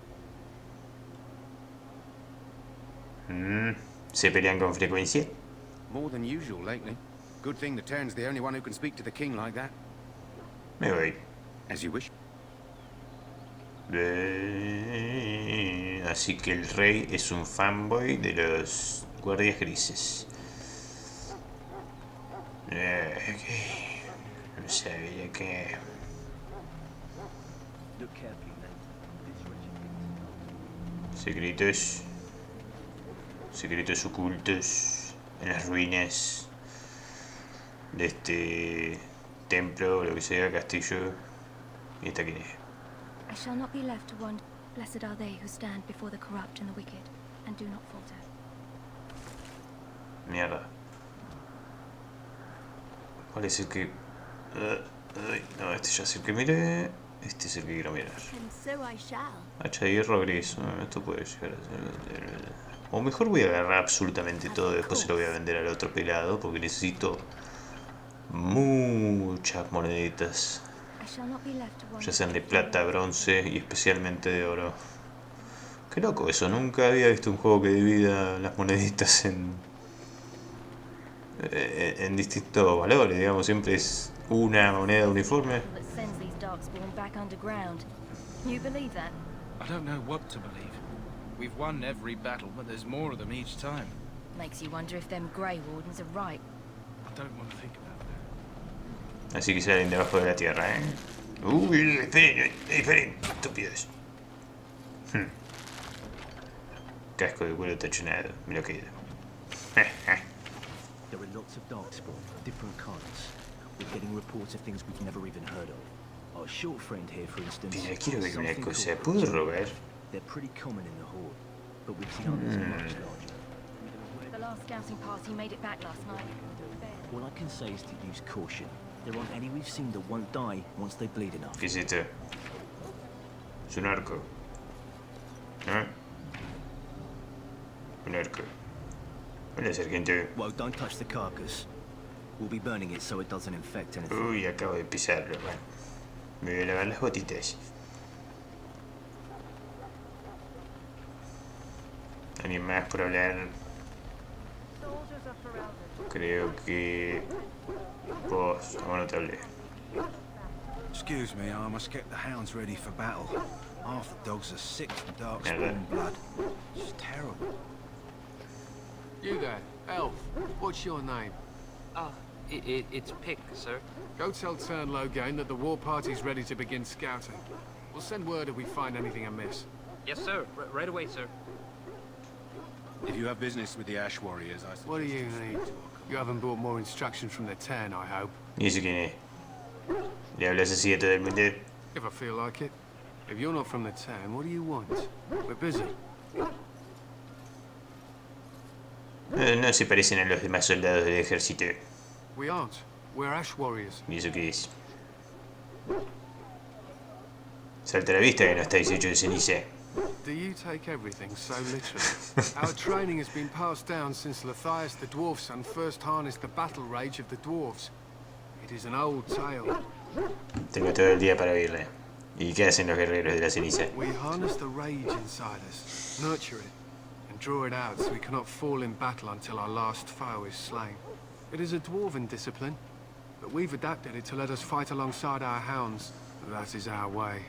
¿Se pelean con frecuencia? More than usual lately. Good thing the Tyrn's the only one who can speak to the king like that. Me voy. As you wish. Así que el rey es un fanboy de los guardias grises. No sabía que... Secretos ocultos en las ruinas de este templo, o lo que sea, castillo. ¿Y esta quién es? I shall not be left to wonder. Blessed are they who stand before the corrupt and the wicked, and do not falter. Mierda. ¿Cuál es el que...? No, este ya es el que miré. Este es el que quiero mirar. And so I shall. Hacha de hierro gris. Esto puede llegar a ser... O mejor voy a agarrar absolutamente todo y después se lo voy a vender al otro pelado porque necesito muchas moneditas. Ya sean de plata, bronce y especialmente de oro. Qué loco eso, nunca había visto un juego que divida las moneditas en distintos valores, digamos, siempre es una moneda uniforme. I don't know what to believe. We've won every battle, but there's more of them each time. Makes you wonder if them Grey Wardens are right. I don't want to think about that. Así que salen debajo de la tierra, ¿eh? Uy, esperen, estúpidos. Casco de cuero tachonado, me lo quedo. There are lots of darkspawn, different kinds. We're getting reports of things we've never even heard of. Our short friend here, for instance. Mira, quiero ver una cosa, ¿puedo robar? They're pretty common in the Horde, but we've seen others much larger. The last scouting party made it back last night. All I can say is to use caution. There aren't any we've seen that won't die once they bleed enough. ¿Qué es esto? Es un arco. ¿Eh? Un arco. Hola, sargento. Well, don't touch the carcass. We'll be burning it so it doesn't infect anything. Uy, acabo de pisarlo, bueno. Me voy a lavar las botitas. ¿Alguien más por hablar? Creo que... Vos, no te hablé. Excuse me, I must get the hounds ready for battle. Half the dogs are sick from darkspawn blood. It's terrible. You there, elf. What's your name? It's Pick, sir. Go tell Tern Logain that the war party's ready to begin scouting. We'll send word if we find anything amiss. Yes, sir. Right away, sir. If you have business with the Ash Warriors, I... What do you need? You haven't brought more instructions from the Tern, I hope. ¿Y ese quién es? ¿Le hablas así a todo el mundo? If I feel like it. If you're not from the Tern, what do you want? We're busy. No se parecen a los demás soldados del ejército. We aren't. We're Ash Warriors. ¿Y eso qué es? Salta a la vista que no estáis hechos de ceniza. Do you take everything so literally? Our training has been passed down since Lathias the Dwarf Son first harnessed the battle rage of the dwarves. It is an old tale. Tengo todo el día para oírle. ¿Y qué hacen los guerreros de la ceniza? We harness the rage inside us, nurture it, and draw it out so we cannot fall in battle until our last foe is slain. It is a dwarven discipline, but we've adapted it to let us fight alongside our hounds. That is our way.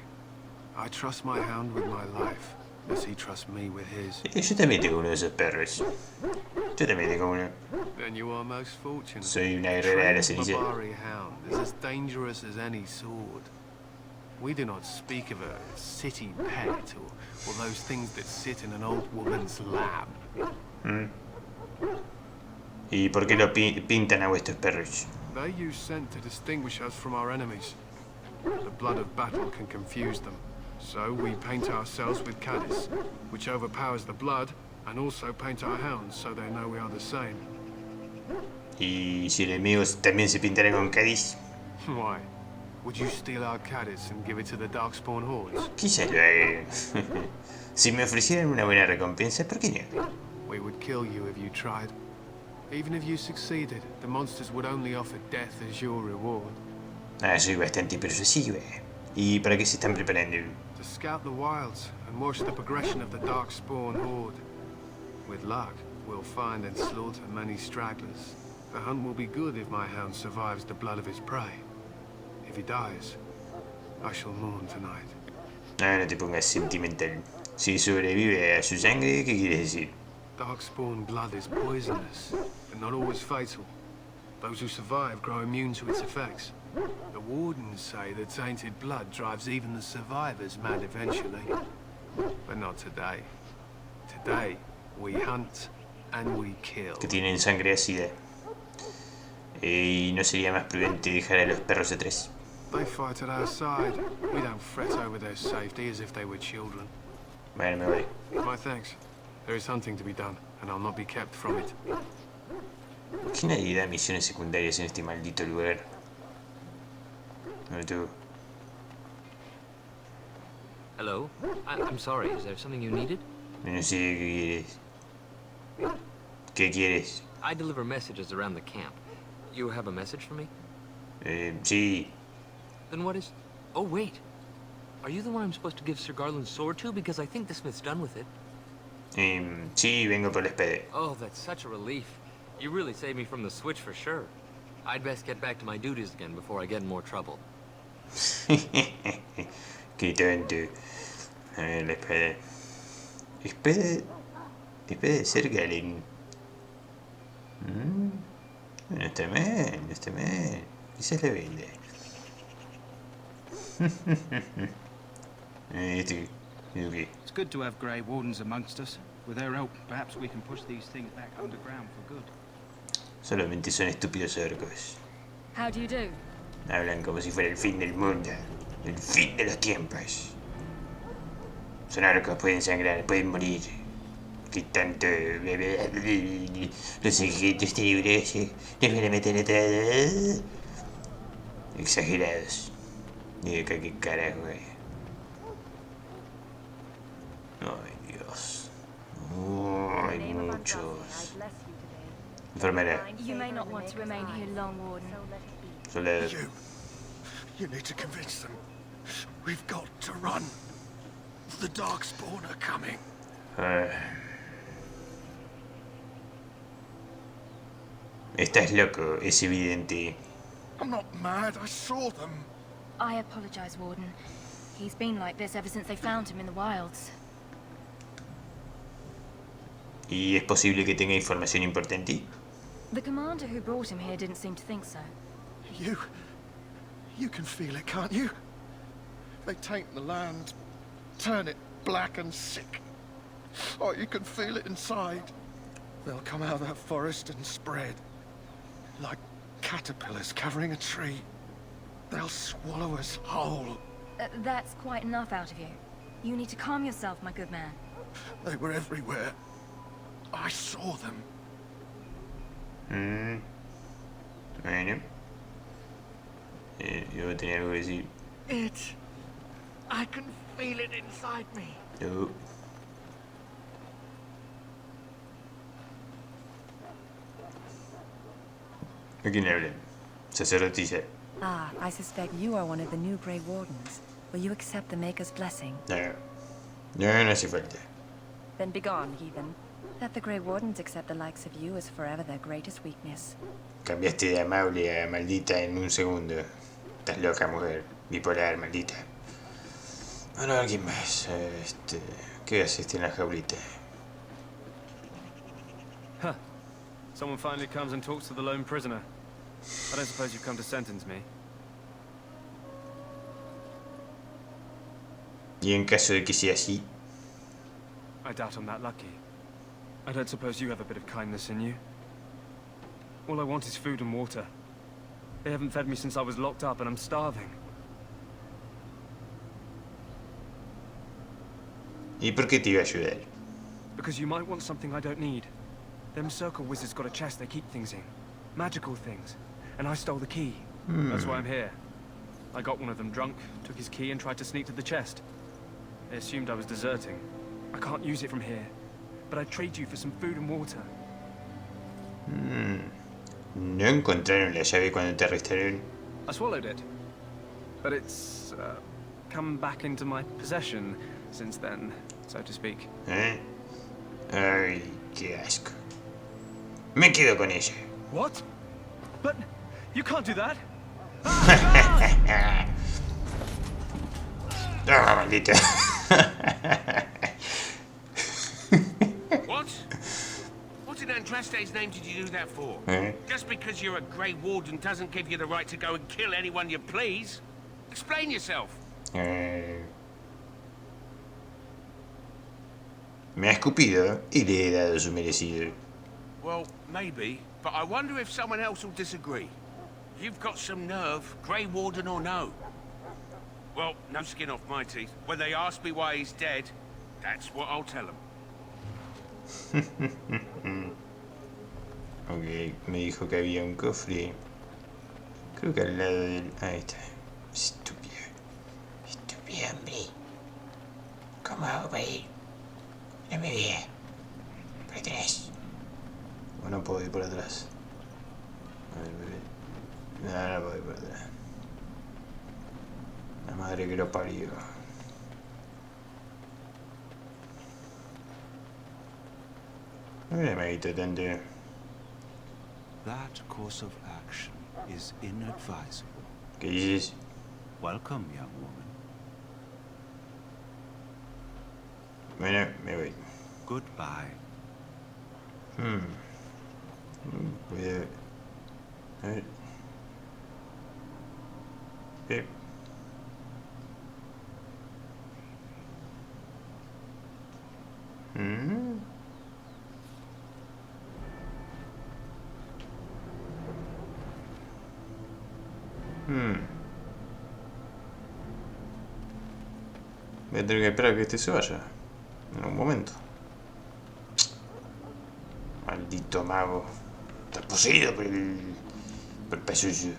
I trust my hound with my life, as he trusts me with his. Yo también tengo uno de esos perros. Yo también tengo uno. Then you are most fortunate. Soy una guerrera de la Trained ceniza. Barbari hound is as dangerous as any sword. We do not speak of a city pet or those things that sit in an old woman's lap. ¿Y por qué lo pintan a vuestros perros? They use scent to distinguish us from our enemies. The blood of battle can confuse them. So we paint ourselves with caddis, which overpowers the blood, and also paint our hounds so they know we are the same. ¿Y si el enemigo también se pintara con cádiz? Why? Would you steal our caddis and give it to the Darkspawn hordes? Quizás lo haga. Si me ofrecieran una buena recompensa, ¿por qué no? We would kill you if you tried. Even if you succeeded, the monsters would only offer death as your reward. Ah, soy bastante persuasiva. ¿Y para qué se están preparando? To scout the wilds and watch the progression of the Darkspawn horde. With luck, we'll find and slaughter many stragglers. The hunt will be good if my hound survives the blood of his prey. If he dies, I shall mourn tonight. Ah, no te pongas sentimental. Si sobrevive a su sangre, ¿qué quieres decir? Darkspawn blood is poisonous, but not always fatal. Those who survive grow immune to its effects. The wardens say the tainted blood drives even the survivors mad eventually. But not today. Today, we hunt and we kill. Que tienen sangre ácida. ¿Y no sería más prudente dejar a los perros atrás? They fight at our side. We don't fret over their safety as if they were children. Bueno, me voy. My thanks. There is hunting to be done, and I'll not be kept from it. ¿Por qué nadie da misiones secundarias en este maldito lugar? No tú. Hello? I'm sorry, is there something you needed? No sé qué quieres. ¿Qué quieres? I deliver messages around the camp. You have a message for me? Sí. Then what is... Oh, wait. Are you the one I'm supposed to give Sir Garland's sword to? Because I think the smith's done with it. Sí, vengo por la espada. Oh, that's such a relief. You really saved me from the switch for sure. I'd best get back to my duties again before I get in more trouble. Qué tonto. A ver, la espada. Espada de Sir Garland. No está mal, no está mal. Quizás la venda. It's good to have Grey Wardens amongst us. With their help, perhaps we can push these things back underground for good. Solamente son estúpidos orcos. How do you do? Hablan como si fuera el fin del mundo. El fin de los tiempos. Son orcos, pueden sangrar, pueden morir. Que tanto... Los ejércitos tenebrosos les van a meter atrás. Exagerados. Digo, qué carajo, Ay, Dios. Hay muchos. Enfermera. You may not want to remain here long, Warden. Soldado. You need to convince them. We've got to run. The Darkspawn are coming. Estás loco, es evidente. I'm not mad, I saw them. I apologize, Warden. He's been like this ever since they found him in the wilds. ¿Y es posible que tenga información importante? The commander who brought him here didn't seem to think so. You can feel it, can't you? They taint the land, turn it black and sick. Oh, you can feel it inside. They'll come out of that forest and spread. Like caterpillars covering a tree. They'll swallow us whole. That's quite enough out of you. You need to calm yourself, my good man. They were everywhere. I saw them. Bueno. Yo tenía algo que decir. I can feel it inside me. No. ¿A quién le hablan? Sacerdotisa. Ah, I suspect you are one of the new Grey Wardens. Will you accept the Maker's blessing? No. No hace falta. Then begone, heathen. That the Grey Wardens accept the likes of you is forever their greatest weakness. Cambiaste de amable a maldita en un segundo. Estás loca, mujer. Bipolar, maldita. Bueno, alguien más. ¿Qué haces en la jaulita? Huh. Someone finally comes and talks to the lone prisoner. I don't suppose you've come to sentence me. Y en caso de que sea así. I doubt I'm that lucky. I don't suppose you have a bit of kindness in you. All I want is food and water. They haven't fed me since I was locked up and I'm starving. ¿Y por qué te iba a ayudar? Because you might want something I don't need. Them circle wizards got a chest they keep things in. Magical things. And I stole the key. That's why I'm here. I got one of them drunk, took his key and tried to sneak to the chest. They assumed I was deserting. I can't use it from here. But I'd trade you for some food and water. ¿No encontraron la llave cuando te arrestaron? I swallowed it. but it's come back into my possession since then, so to speak. Ay, qué asco. Me quedo con ella. What? But you can't do that. Ah, maldita. What? What in Andraste's name did you do that for? Just because you're a Grey Warden doesn't give you the right to go and kill anyone you please. Explain yourself. Me ha escupido y le he dado su merecido. Well, maybe, but I wonder if someone else will disagree. You've got some nerve, Grey Warden or no. Well, no skin off my teeth. When they ask me why he's dead, that's what I'll tell them. Ok, me dijo que había un cofre. Creo que al lado del... Ahí está. Estúpido. Estúpido, hombre. ¿Cómo hago para ir? No me vea. Por atrás. O no puedo ir por atrás. A ver, bebé. No, no puedo ir por atrás. La madre que lo parió. No me medito tanto. That course of action is inadvisable. ¿Qué dices? Welcome, young woman. Bueno, me voy. Goodbye. Voy a ver. Voy a tener que esperar a que este se vaya. En un momento. Maldito mago. Está poseído por el peso suyo.